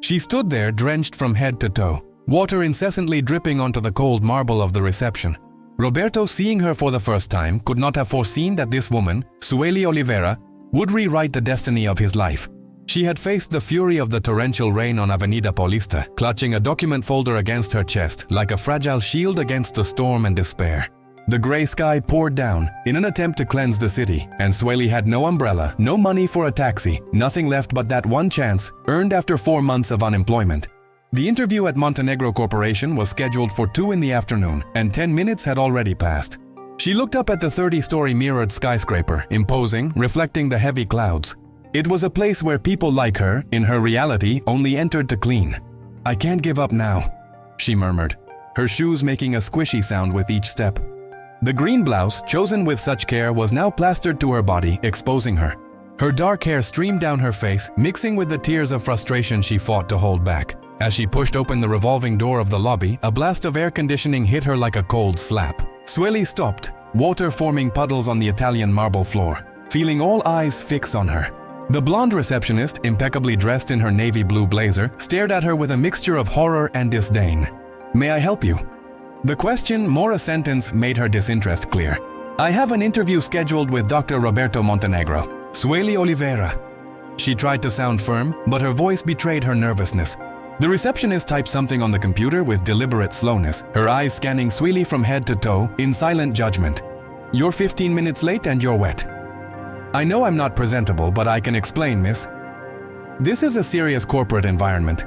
She stood there drenched from head to toe, water incessantly dripping onto the cold marble of the reception. Roberto, seeing her for the first time, could not have foreseen that this woman, Sueli Oliveira, would rewrite the destiny of his life. She had faced the fury of the torrential rain on Avenida Paulista, clutching a document folder against her chest like a fragile shield against the storm and despair. The gray sky poured down in an attempt to cleanse the city, and Sueli had no umbrella, no money for a taxi, nothing left but that one chance, earned after 4 months of unemployment. The interview at Montenegro Corporation was scheduled for 2 in the afternoon, and 10 minutes had already passed. She looked up at the 30-story mirrored skyscraper, imposing, reflecting the heavy clouds. It was a place where people like her, in her reality, only entered to clean. "I can't give up now," she murmured, her shoes making a squishy sound with each step. The green blouse, chosen with such care, was now plastered to her body, exposing her. Her dark hair streamed down her face, mixing with the tears of frustration she fought to hold back. As she pushed open the revolving door of the lobby, a blast of air conditioning hit her like a cold slap. Sueli stopped, water forming puddles on the Italian marble floor, feeling all eyes fix on her. The blonde receptionist, impeccably dressed in her navy blue blazer, stared at her with a mixture of horror and disdain. "May I help you?" The question, more a sentence, made her disinterest clear. "I have an interview scheduled with Dr. Roberto Montenegro, Sueli Oliveira." She tried to sound firm, but her voice betrayed her nervousness. The receptionist typed something on the computer with deliberate slowness, her eyes scanning Sueli from head to toe in silent judgment. "You're 15 minutes late and you're wet." "I know I'm not presentable, but I can explain, miss. This is a serious corporate environment.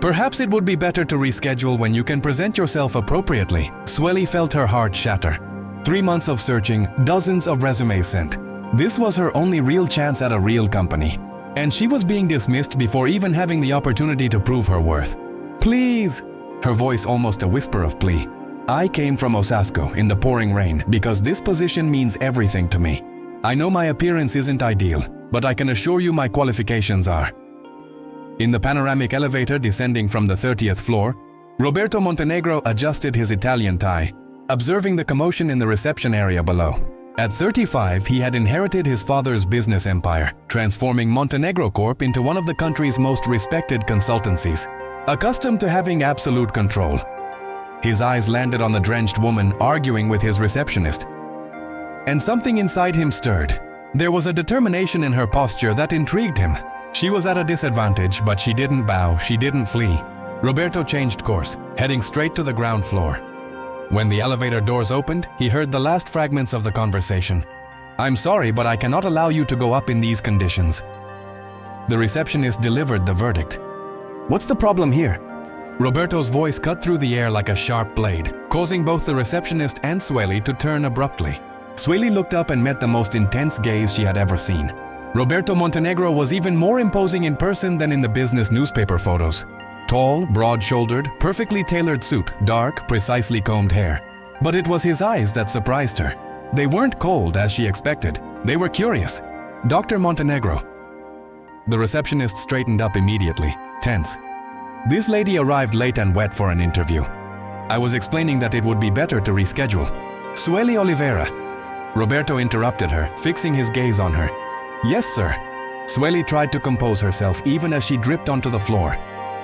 Perhaps it would be better to reschedule when you can present yourself appropriately." Sueli felt her heart shatter. 3 months of searching, dozens of resumes sent. This was her only real chance at a real company. And she was being dismissed before even having the opportunity to prove her worth. "Please," her voice almost a whisper of plea. "I came from Osasco in the pouring rain because this position means everything to me. I know my appearance isn't ideal, but I can assure you my qualifications are." In the panoramic elevator descending from the 30th floor, Roberto Montenegro adjusted his Italian tie, observing the commotion in the reception area below. At 35, he had inherited his father's business empire, transforming Montenegro Corp into one of the country's most respected consultancies. Accustomed to having absolute control, his eyes landed on the drenched woman arguing with his receptionist. And something inside him stirred. There was a determination in her posture that intrigued him. She was at a disadvantage, but she didn't bow, she didn't flee. Roberto changed course, heading straight to the ground floor. When the elevator doors opened, he heard the last fragments of the conversation. "I'm sorry, but I cannot allow you to go up in these conditions." The receptionist delivered the verdict. "What's the problem here?" Roberto's voice cut through the air like a sharp blade, causing both the receptionist and Sueli to turn abruptly. Sueli looked up and met the most intense gaze she had ever seen. Roberto Montenegro was even more imposing in person than in the business newspaper photos. Tall, broad-shouldered, perfectly tailored suit, dark, precisely combed hair. But it was his eyes that surprised her. They weren't cold as she expected. They were curious. "Dr. Montenegro." The receptionist straightened up immediately, tense. "This lady arrived late and wet for an interview. I was explaining that it would be better to reschedule." "Sueli Oliveira." Roberto interrupted her, fixing his gaze on her. "Yes, sir." Sueli tried to compose herself even as she dripped onto the floor.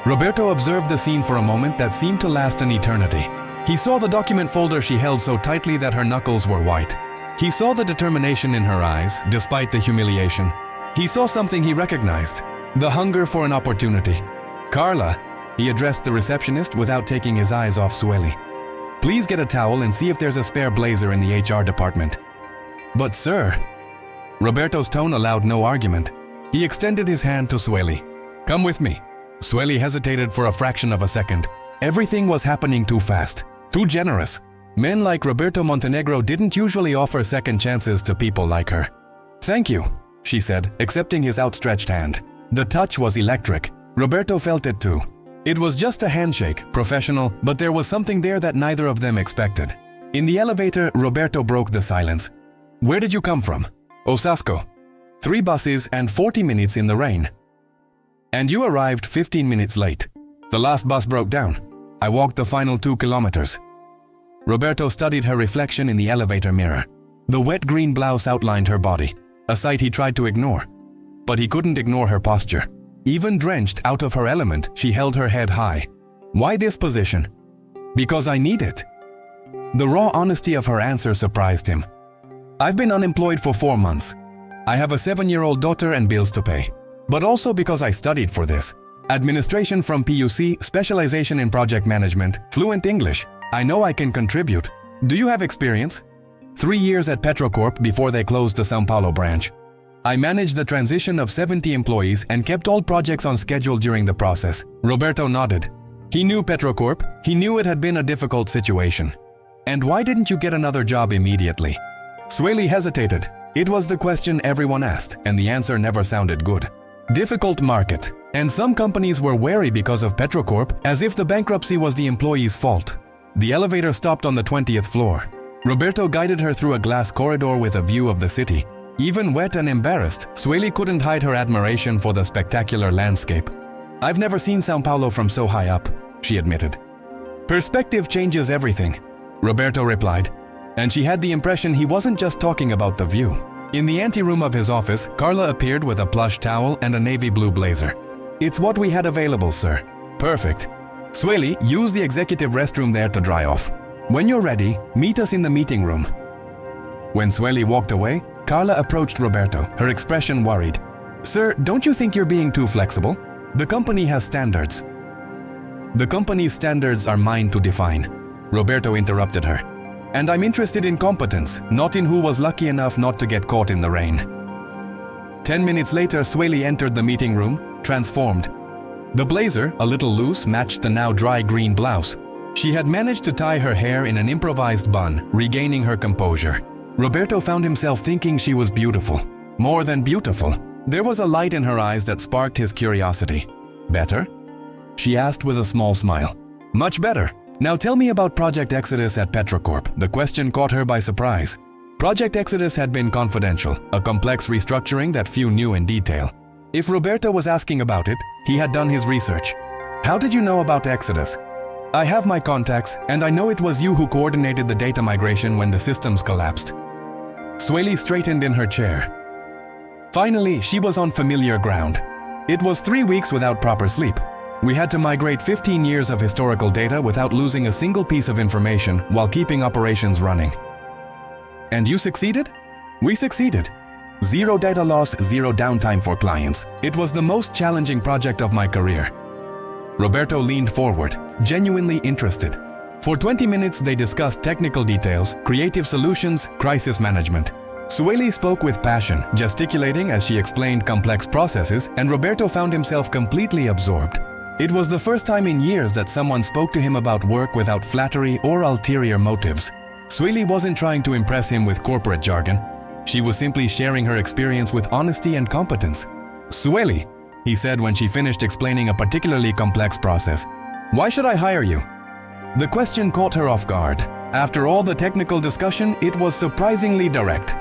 Roberto observed the scene for a moment that seemed to last an eternity. He saw the document folder she held so tightly that her knuckles were white. He saw the determination in her eyes, despite the humiliation. He saw something he recognized, the hunger for an opportunity. "Carla," he addressed the receptionist without taking his eyes off Sueli. "Please get a towel and see if there's a spare blazer in the HR department." "But sir," Roberto's tone allowed no argument. He extended his hand to Sueli. "Come with me." Sueli hesitated for a fraction of a second. Everything was happening too fast, too generous. Men like Roberto Montenegro didn't usually offer second chances to people like her. "Thank you," she said, accepting his outstretched hand. The touch was electric. Roberto felt it too. It was just a handshake, professional, but there was something there that neither of them expected. In the elevator, Roberto broke the silence. "Where did you come from?" "Osasco. 3 buses and 40 minutes in the rain." "And you arrived 15 minutes late." "The last bus broke down. I walked the final 2 kilometers." Roberto studied her reflection in the elevator mirror. The wet green blouse outlined her body, a sight he tried to ignore. But he couldn't ignore her posture. Even drenched out of her element, she held her head high. Why this position? Because I need it. The raw honesty of her answer surprised him. I've been unemployed for 4 months. I have a 7-year-old daughter and bills to pay. But also because I studied for this. Administration from PUC, specialization in project management, fluent English. I know I can contribute. Do you have experience? 3 years at Petrocorp before they closed the São Paulo branch. I managed the transition of 70 employees and kept all projects on schedule during the process. Roberto nodded. He knew Petrocorp. He knew it had been a difficult situation. And why didn't you get another job immediately? Sueli hesitated. It was the question everyone asked, and the answer never sounded good. Difficult market. And some companies were wary because of Petrocorp, as if the bankruptcy was the employee's fault. The elevator stopped on the 20th floor. Roberto guided her through a glass corridor with a view of the city. Even wet and embarrassed, Sueli couldn't hide her admiration for the spectacular landscape. I've never seen São Paulo from so high up, she admitted. Perspective changes everything, Roberto replied, and she had the impression he wasn't just talking about the view. In the anteroom of his office, Carla appeared with a plush towel and a navy blue blazer. It's what we had available, sir. Perfect. Sueli, use the executive restroom there to dry off. When you're ready, meet us in the meeting room. When Sueli walked away, Carla approached Roberto, her expression worried. Sir, don't you think you're being too flexible? The company has standards. The company's standards are mine to define. Roberto interrupted her. And I'm interested in competence, not in who was lucky enough not to get caught in the rain. 10 minutes later, Sueli entered the meeting room, transformed. The blazer, a little loose, matched the now dry green blouse. She had managed to tie her hair in an improvised bun, regaining her composure. Roberto found himself thinking she was beautiful. More than beautiful. There was a light in her eyes that sparked his curiosity. Better? She asked with a small smile. Much better. Now tell me about Project Exodus at Petrocorp. The question caught her by surprise. Project Exodus had been confidential, a complex restructuring that few knew in detail. If Roberto was asking about it, he had done his research. How did you know about Exodus? I have my contacts, and I know it was you who coordinated the data migration when the systems collapsed. Sueli straightened in her chair. Finally, she was on familiar ground. It was 3 weeks without proper sleep. We had to migrate 15 years of historical data without losing a single piece of information while keeping operations running. And you succeeded? We succeeded. Zero data loss, zero downtime for clients. It was the most challenging project of my career. Roberto leaned forward, genuinely interested. For 20 minutes, they discussed technical details, creative solutions, crisis management. Sueli spoke with passion, gesticulating as she explained complex processes, and Roberto found himself completely absorbed. It was the first time in years that someone spoke to him about work without flattery or ulterior motives. Sueli wasn't trying to impress him with corporate jargon. She was simply sharing her experience with honesty and competence. Sueli, he said when she finished explaining a particularly complex process, why should I hire you? The question caught her off guard. After all the technical discussion, it was surprisingly direct.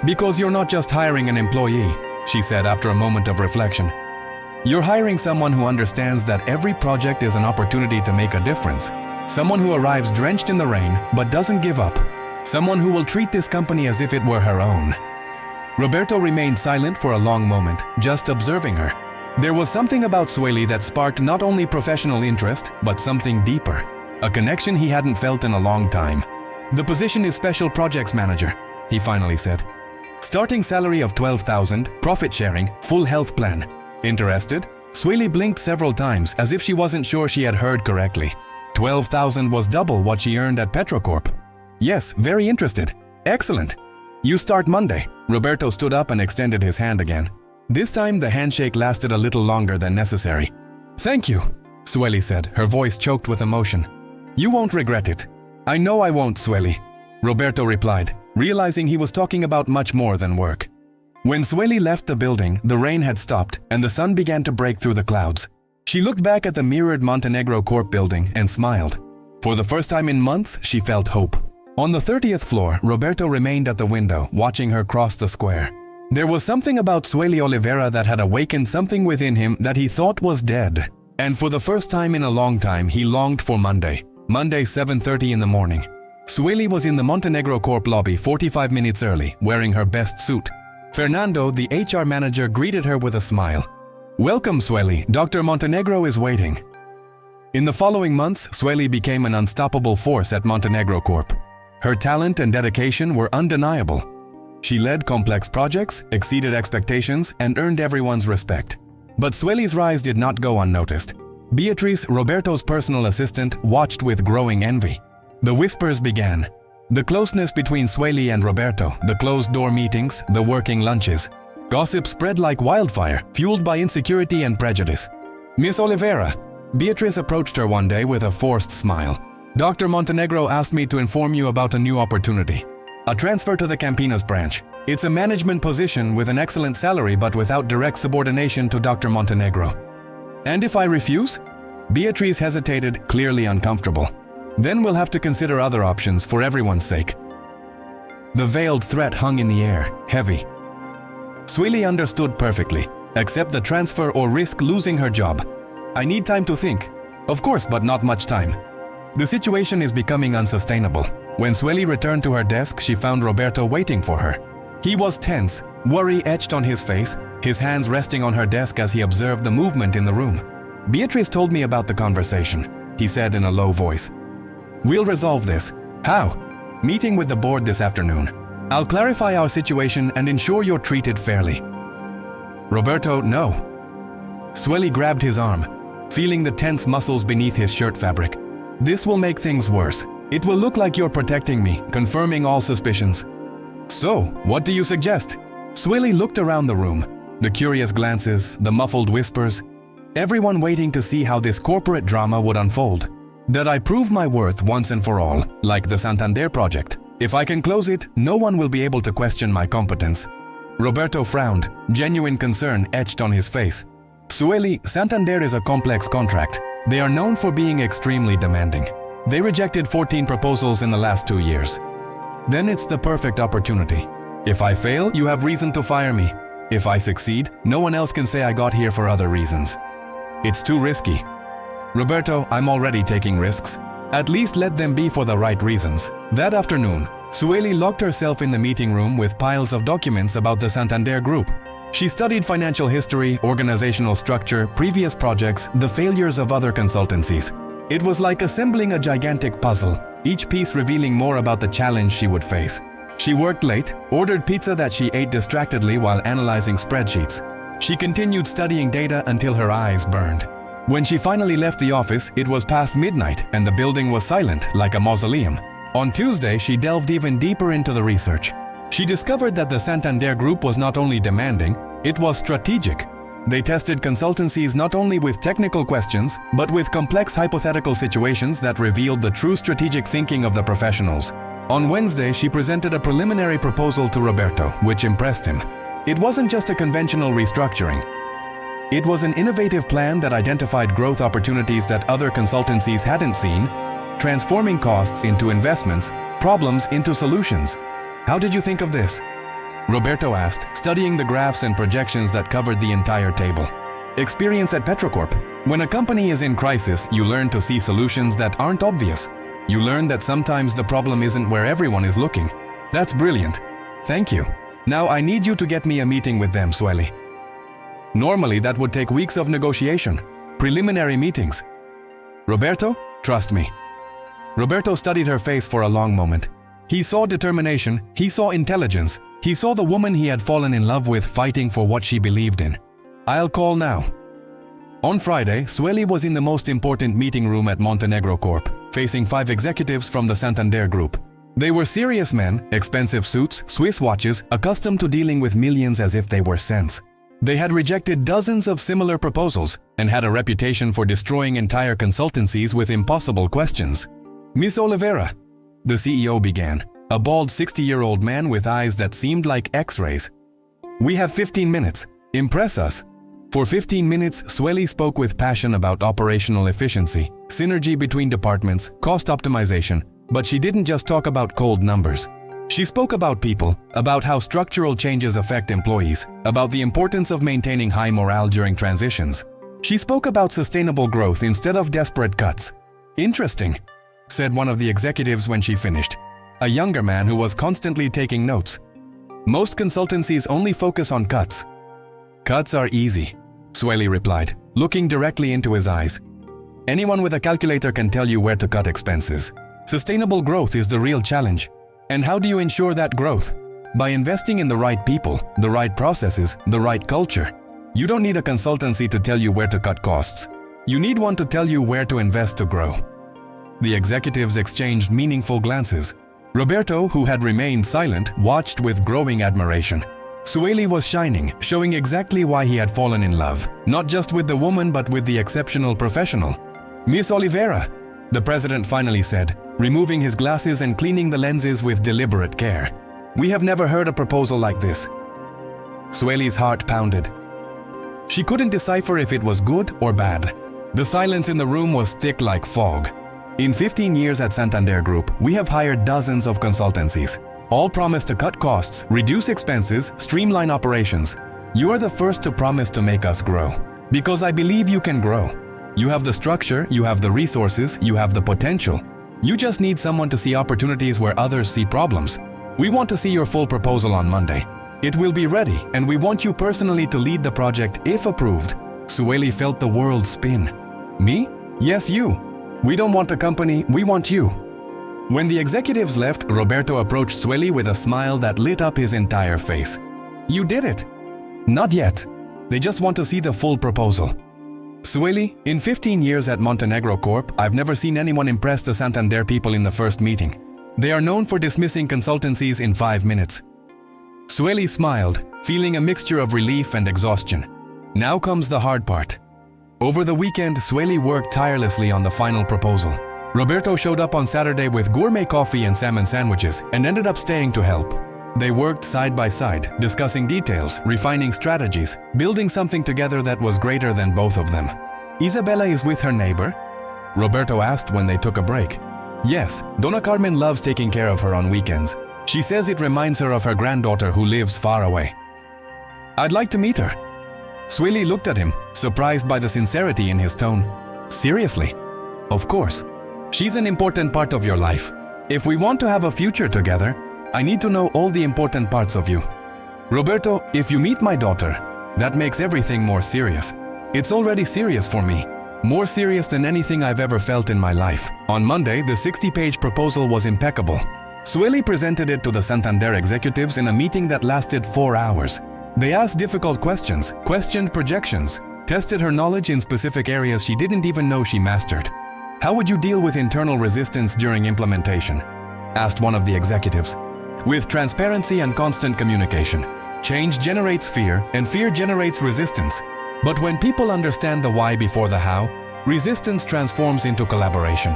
Because you're not just hiring an employee, she said after a moment of reflection. You're hiring someone who understands that every project is an opportunity to make a difference. Someone who arrives drenched in the rain but doesn't give up. Someone who will treat this company as if it were her own. Roberto remained silent for a long moment, just observing her. There was something about Sueli that sparked not only professional interest, but something deeper. A connection he hadn't felt in a long time. The position is Special Projects Manager, he finally said. Starting salary of 12,000, profit sharing, full health plan. Interested? Sueli blinked several times as if she wasn't sure she had heard correctly. 12,000 was double what she earned at Petrocorp. Yes, very interested. Excellent. You start Monday. Roberto stood up and extended his hand again. This time the handshake lasted a little longer than necessary. Thank you, Sueli said, her voice choked with emotion. You won't regret it. I know I won't, Sueli, Roberto replied, realizing he was talking about much more than work. When Sueli left the building, the rain had stopped and the sun began to break through the clouds. She looked back at the mirrored Montenegro Corp building and smiled. For the first time in months, she felt hope. On the 30th floor, Roberto remained at the window, watching her cross the square. There was something about Sueli Oliveira that had awakened something within him that he thought was dead. And for the first time in a long time, he longed for Monday. Monday, 7:30 in the morning. Sueli was in the Montenegro Corp lobby 45 minutes early, wearing her best suit. Fernando, the HR manager, greeted her with a smile. Welcome, Sueli. Dr. Montenegro is waiting. In the following months, Sueli became an unstoppable force at Montenegro Corp. Her talent and dedication were undeniable. She led complex projects, exceeded expectations, and earned everyone's respect. But Sueli's rise did not go unnoticed. Beatrice, Roberto's personal assistant, watched with growing envy. The whispers began. The closeness between Sueli and Roberto, the closed-door meetings, the working lunches. Gossip spread like wildfire, fueled by insecurity and prejudice. Miss Oliveira, Beatrice approached her one day with a forced smile. Dr. Montenegro asked me to inform you about a new opportunity. A transfer to the Campinas branch. It's a management position with an excellent salary but without direct subordination to Dr. Montenegro. And if I refuse? Beatrice hesitated, clearly uncomfortable. Then we'll have to consider other options for everyone's sake. The veiled threat hung in the air, heavy. Sueli understood perfectly. Accept the transfer or risk losing her job. I need time to think. Of course, but not much time. The situation is becoming unsustainable. When Sueli returned to her desk, she found Roberto waiting for her. He was tense, worry etched on his face, his hands resting on her desk as he observed the movement in the room. Beatrice told me about the conversation, he said in a low voice. We'll resolve this. How? Meeting with the board this afternoon. I'll clarify our situation and ensure you're treated fairly. Roberto, no. Sueli grabbed his arm, feeling the tense muscles beneath his shirt fabric. This will make things worse. It will look like you're protecting me, confirming all suspicions. So, what do you suggest? Sueli looked around the room. The curious glances, the muffled whispers. Everyone waiting to see how this corporate drama would unfold. That I prove my worth once and for all, like the Santander project. If I can close it, no one will be able to question my competence. Roberto frowned, genuine concern etched on his face. Sueli, Santander is a complex contract. They are known for being extremely demanding. They rejected 14 proposals in the last 2 years. Then it's the perfect opportunity. If I fail, you have reason to fire me. If I succeed, no one else can say I got here for other reasons. It's too risky. Roberto, I'm already taking risks. At least let them be for the right reasons. That afternoon, Sueli locked herself in the meeting room with piles of documents about the Santander Group. She studied financial history, organizational structure, previous projects, the failures of other consultancies. It was like assembling a gigantic puzzle, each piece revealing more about the challenge she would face. She worked late, ordered pizza that she ate distractedly while analyzing spreadsheets. She continued studying data until her eyes burned. When she finally left the office, it was past midnight and the building was silent, like a mausoleum. On Tuesday, she delved even deeper into the research. She discovered that the Santander Group was not only demanding, it was strategic. They tested consultancies not only with technical questions, but with complex hypothetical situations that revealed the true strategic thinking of the professionals. On Wednesday, she presented a preliminary proposal to Roberto, which impressed him. It wasn't just a conventional restructuring. It was an innovative plan that identified growth opportunities that other consultancies hadn't seen, transforming costs into investments, problems into solutions. How did you think of this? Roberto asked, studying the graphs and projections that covered the entire table. Experience at Petrocorp. When a company is in crisis, you learn to see solutions that aren't obvious. You learn that sometimes the problem isn't where everyone is looking. That's brilliant. Thank you. Now I need you to get me a meeting with them, Sueli. Normally that would take weeks of negotiation, preliminary meetings. Roberto, trust me. Roberto studied her face for a long moment. He saw determination, he saw intelligence, he saw the woman he had fallen in love with fighting for what she believed in. I'll call now. On Friday, Sueli was in the most important meeting room at Montenegro Corp, facing 5 executives from the Santander Group. They were serious men, expensive suits, Swiss watches, accustomed to dealing with millions as if they were cents. They had rejected dozens of similar proposals and had a reputation for destroying entire consultancies with impossible questions. Miss Oliveira, the CEO began, a bald 60-year-old man with eyes that seemed like X-rays. We have 15 minutes. Impress us. For 15 minutes, Sueli spoke with passion about operational efficiency, synergy between departments, cost optimization, but she didn't just talk about cold numbers. She spoke about people, about how structural changes affect employees, about the importance of maintaining high morale during transitions. She spoke about sustainable growth instead of desperate cuts. Interesting, said one of the executives when she finished, a younger man who was constantly taking notes. Most consultancies only focus on cuts. Cuts are easy. Sueli replied, looking directly into his eyes. Anyone with a calculator can tell you where to cut expenses. Sustainable growth is the real challenge. And how do you ensure that growth? By investing in the right people, the right processes, the right culture. You don't need a consultancy to tell you where to cut costs. You need one to tell you where to invest to grow. The executives exchanged meaningful glances. Roberto, who had remained silent, watched with growing admiration. Sueli was shining, showing exactly why he had fallen in love, not just with the woman but with the exceptional professional. Miss Oliveira, the president finally said, removing his glasses and cleaning the lenses with deliberate care. We have never heard a proposal like this. Sueli's heart pounded. She couldn't decipher if it was good or bad. The silence in the room was thick like fog. In 15 years at Santander Group, we have hired dozens of consultancies. All promise to cut costs, reduce expenses, streamline operations. You are the first to promise to make us grow. Because I believe you can grow. You have the structure, you have the resources, you have the potential. You just need someone to see opportunities where others see problems. We want to see your full proposal on Monday. It will be ready, and we want you personally to lead the project if approved. Sueli felt the world spin. Me? Yes, you. We don't want a company, we want you. When the executives left, Roberto approached Sueli with a smile that lit up his entire face. You did it. Not yet. They just want to see the full proposal. Sueli, in 15 years at Montenegro Corp, I've never seen anyone impress the Santander people in the first meeting. They are known for dismissing consultancies in 5 minutes. Sueli smiled, feeling a mixture of relief and exhaustion. Now comes the hard part. Over the weekend, Sueli worked tirelessly on the final proposal. Roberto showed up on Saturday with gourmet coffee and salmon sandwiches and ended up staying to help. They worked side by side, discussing details, refining strategies, building something together that was greater than both of them. Isabella is with her neighbor? Roberto asked when they took a break. Yes, Donna Carmen loves taking care of her on weekends. She says it reminds her of her granddaughter who lives far away. I'd like to meet her. Sueli looked at him, surprised by the sincerity in his tone. Seriously? Of course. She's an important part of your life. If we want to have a future together, I need to know all the important parts of you. Roberto, if you meet my daughter, that makes everything more serious. It's already serious for me. More serious than anything I've ever felt in my life. On Monday, the 60-page proposal was impeccable. Sueli presented it to the Santander executives in a meeting that lasted 4 hours. They asked difficult questions, questioned projections, tested her knowledge in specific areas she didn't even know she mastered. How would you deal with internal resistance during implementation? Asked one of the executives. With transparency and constant communication. Change generates fear, and fear generates resistance. But when people understand the why before the how, resistance transforms into collaboration.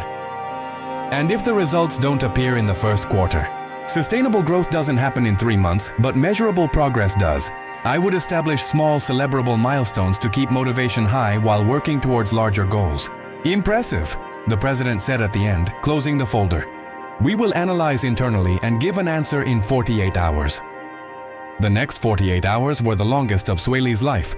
And if the results don't appear in the first quarter, sustainable growth doesn't happen in 3 months, but measurable progress does. I would establish small, celebrable milestones to keep motivation high while working towards larger goals. Impressive, the president said at the end, closing the folder. We will analyze internally and give an answer in 48 hours. The next 48 hours were the longest of Sueli's life.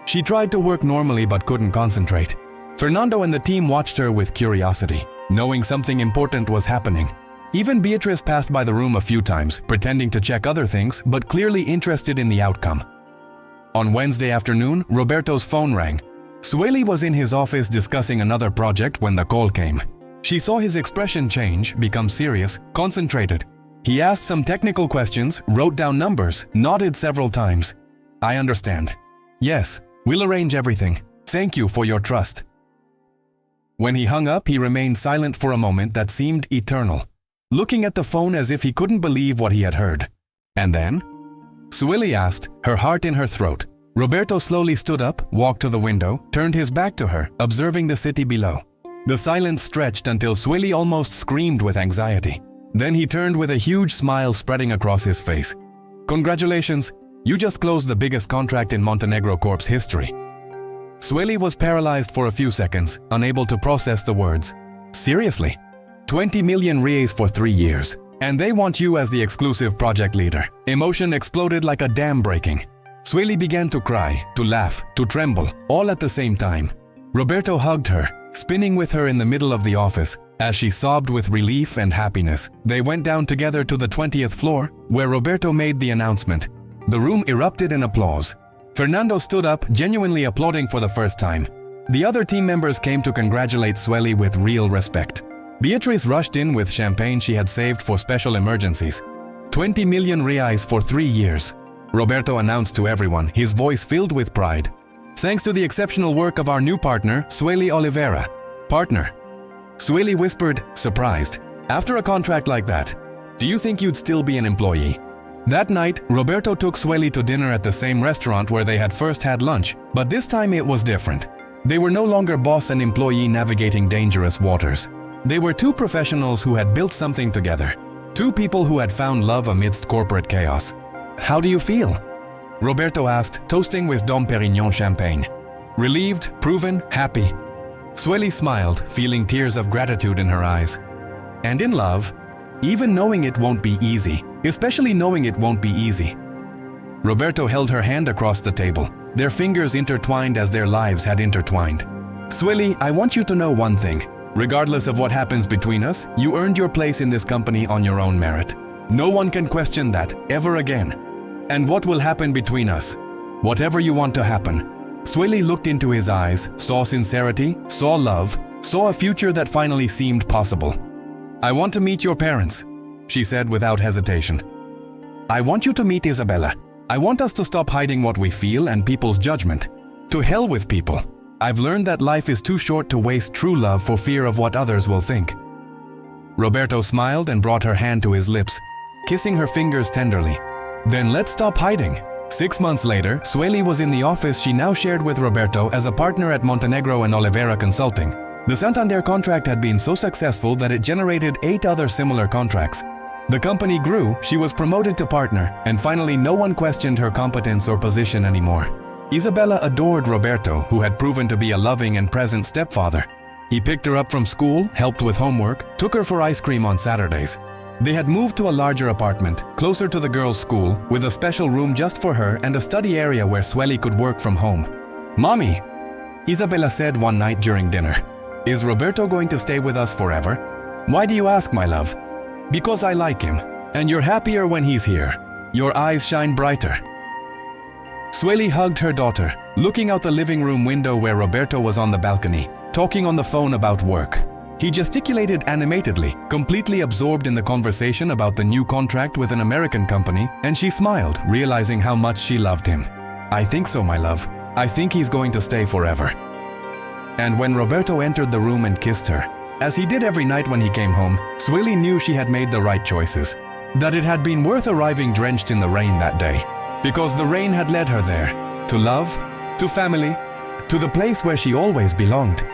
She tried to work normally but couldn't concentrate. Fernando and the team watched her with curiosity, knowing something important was happening. Even Beatrice passed by the room a few times, pretending to check other things, but clearly interested in the outcome. On Wednesday afternoon, Roberto's phone rang. Sueli was in his office discussing another project when the call came. She saw his expression change, become serious, concentrated. He asked some technical questions, wrote down numbers, nodded several times. I understand. Yes, we'll arrange everything. Thank you for your trust. When he hung up, he remained silent for a moment that seemed eternal, looking at the phone as if he couldn't believe what he had heard. And then? Sueli asked, her heart in her throat. Roberto slowly stood up, walked to the window, turned his back to her, observing the city below. The silence stretched until Sueli almost screamed with anxiety. Then he turned with a huge smile spreading across his face. Congratulations, you just closed the biggest contract in Montenegro Corp's history. Sueli was paralyzed for a few seconds, unable to process the words. Seriously? 20 million reais for 3 years. And they want you as the exclusive project leader. Emotion exploded like a dam breaking. Sueli began to cry, to laugh, to tremble, all at the same time. Roberto hugged her, spinning with her in the middle of the office. As she sobbed with relief and happiness, they went down together to the 20th floor, where Roberto made the announcement. The room erupted in applause. Fernando stood up, genuinely applauding for the first time. The other team members came to congratulate Sueli with real respect. Beatriz rushed in with champagne she had saved for special emergencies. 20 million reais for 3 years. Roberto announced to everyone, his voice filled with pride. Thanks to the exceptional work of our new partner, Sueli Oliveira. Partner. Sueli whispered, surprised. After a contract like that, do you think you'd still be an employee? That night, Roberto took Sueli to dinner at the same restaurant where they had first had lunch, but this time it was different. They were no longer boss and employee navigating dangerous waters. They were two professionals who had built something together. Two people who had found love amidst corporate chaos. How do you feel? Roberto asked, toasting with Dom Perignon champagne. Relieved, proven, happy. Sueli smiled, feeling tears of gratitude in her eyes. And in love, even knowing it won't be easy, especially knowing it won't be easy. Roberto held her hand across the table, their fingers intertwined as their lives had intertwined. Sueli, I want you to know one thing. Regardless of what happens between us, you earned your place in this company on your own merit. No one can question that, ever again. And what will happen between us? Whatever you want to happen. Sueli looked into his eyes, saw sincerity, saw love, saw a future that finally seemed possible. I want to meet your parents, she said without hesitation. I want you to meet Isabella. I want us to stop hiding what we feel and people's judgment. To hell with people. I've learned that life is too short to waste true love for fear of what others will think. Roberto smiled and brought her hand to his lips, kissing her fingers tenderly. Then let's stop hiding. 6 months later, Sueli was in the office she now shared with Roberto as a partner at Montenegro and Oliveira Consulting. The Santander contract had been so successful that it generated 8 other similar contracts. The company grew, she was promoted to partner, and finally no one questioned her competence or position anymore. Isabella adored Roberto, who had proven to be a loving and present stepfather. He picked her up from school, helped with homework, took her for ice cream on Saturdays. They had moved to a larger apartment, closer to the girls' school, with a special room just for her and a study area where Sueli could work from home. Mommy, Isabella said one night during dinner. Is Roberto going to stay with us forever? Why do you ask, my love? Because I like him, and you're happier when he's here. Your eyes shine brighter. Sueli hugged her daughter, looking out the living room window where Roberto was on the balcony, talking on the phone about work. He gesticulated animatedly, completely absorbed in the conversation about the new contract with an American company, and she smiled, realizing how much she loved him. I think so, my love. I think he's going to stay forever. And when Roberto entered the room and kissed her, as he did every night when he came home, Sueli knew she had made the right choices. That it had been worth arriving drenched in the rain that day. Because the rain had led her there. To love, to family, to the place where she always belonged.